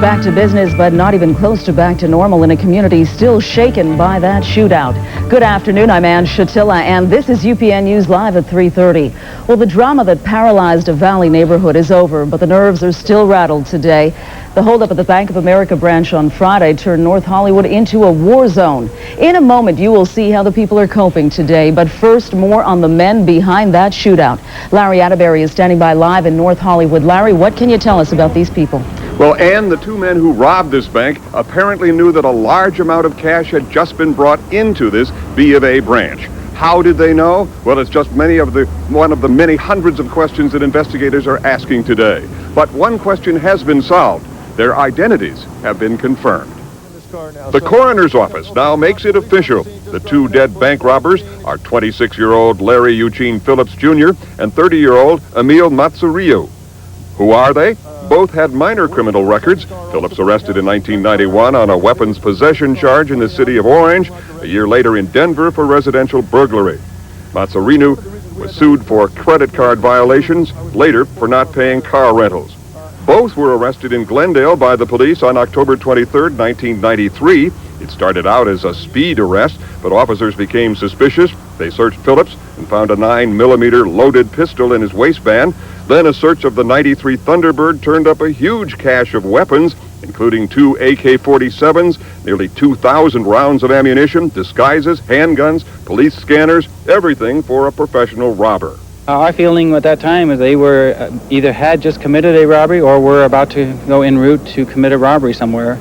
back to business, but not even close to back to normal in a community still shaken by that shootout. Good afternoon, I'm Ann Shatilla, and this is UPN News Live at 3:30. Well, the drama that paralyzed a Valley neighborhood is over, but the nerves are still rattled today. The holdup at the Bank of America branch on Friday turned North Hollywood into a war zone. In a moment, you will see how the people are coping today, but first, more on the men behind that shootout. Larry Atterbury is standing by live in North Hollywood. Larry, what can you tell us about these people? Well, Ann, the two men who robbed this bank apparently knew that a large amount of cash had just been brought into this B of A branch. How did they know? Well, it's just one of the many hundreds of questions that investigators are asking today. But one question has been solved. Their identities have been confirmed. The coroner's office now makes it official. The two dead bank robbers are 26-year-old Larry Eugene Phillips Jr. and 30-year-old Emil Matsurio. Who are they? Both had minor criminal records. Phillips arrested in 1991 on a weapons possession charge in the city of Orange, a year later in Denver for residential burglary. Matsurio was sued for credit card violations, later for not paying car rentals. Both were arrested in Glendale by the police on October 23, 1993. It started out as a speed arrest, but officers became suspicious. They searched Phillips and found a 9mm loaded pistol in his waistband. Then a search of the 93 Thunderbird turned up a huge cache of weapons, including two AK-47s, nearly 2,000 rounds of ammunition, disguises, handguns, police scanners, everything for a professional robber. Our feeling at that time is they were either had just committed a robbery or were about to go en route to commit a robbery somewhere.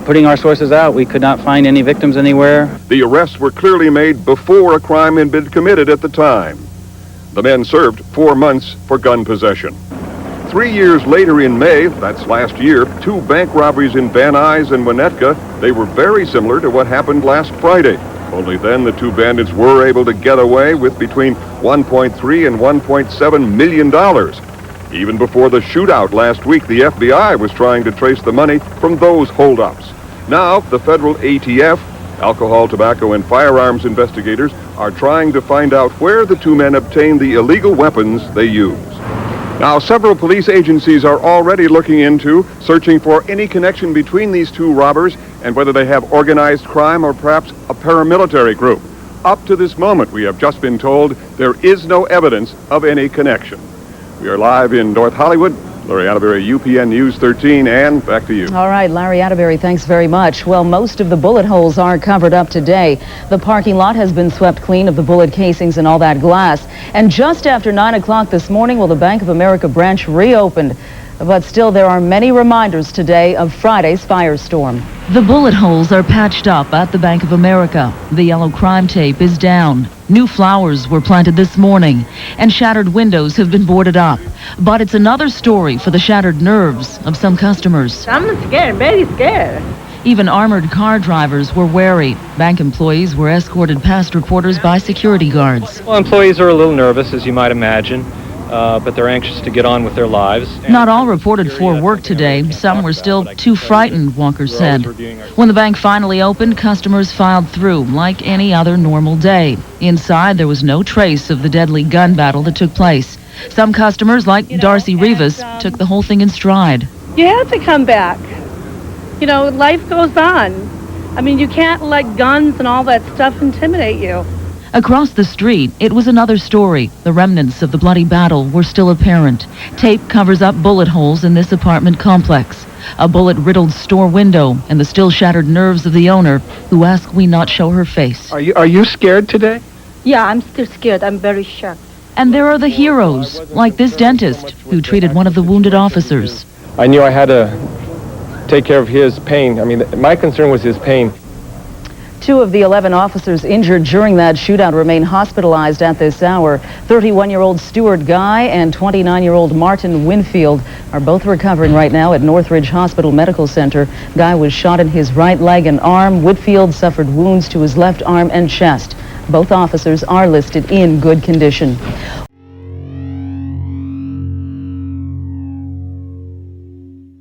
Putting our sources out, we could not find any victims anywhere. The arrests were clearly made before a crime had been committed at the time. The men served 4 months for gun possession. 3 years later in May, that's last year, two bank robberies in Van Nuys and Winnetka, they were very similar to what happened last Friday. Only then the two bandits were able to get away with between $1.3 and $1.7 million. Even before the shootout last week, the FBI was trying to trace the money from those holdups. Now, the federal ATF, alcohol, tobacco, and firearms investigators, are trying to find out where the two men obtained the illegal weapons they used. Now, several police agencies are already looking into searching for any connection between these two robbers and whether they have organized crime or perhaps a paramilitary group. Up to this moment, we have just been told there is no evidence of any connection. We are live in North Hollywood. Larry Atterbury, UPN News 13, and back to you. All right, Larry Atterbury, thanks very much. Well, most of the bullet holes are covered up today. The parking lot has been swept clean of the bullet casings and all that glass. And just after 9 o'clock this morning, well, the Bank of America branch reopened. But still, there are many reminders today of Friday's firestorm. The bullet holes are patched up at the Bank of America. The yellow crime tape is down. New flowers were planted this morning, and shattered windows have been boarded up. But it's another story for the shattered nerves of some customers. I'm scared, very scared. Even armored car drivers were wary. Bank employees were escorted past reporters by security guards. Well, employees are a little nervous, as you might imagine. But they're anxious to get on with their lives. Not all reported for work today. Some were still too frightened, Walker said. When the bank finally opened, customers filed through like any other normal day. Inside, there was no trace of the deadly gun battle that took place. Some customers, like Darcy Rivas, took the whole thing in stride. You have to come back. You know, life goes on. I mean, you can't let guns and all that stuff intimidate you. Across the street, it was another story. The remnants of the bloody battle were still apparent. Tape covers up bullet holes in this apartment complex. A bullet-riddled store window and the still shattered nerves of the owner, who asked we not show her face. Are you scared today? Yeah, I'm still scared. I'm very shocked. And there are the heroes, like this dentist, who treated one of the wounded officers. I knew I had to take care of his pain. I mean, my concern was his pain. 2 of the 11 officers injured during that shootout remain hospitalized at this hour. 31-year-old Stuart Guy and 29-year-old Martin Winfield are both recovering right now at Northridge Hospital Medical Center. Guy was shot in his right leg and arm. Winfield suffered wounds to his left arm and chest. Both officers are listed in good condition.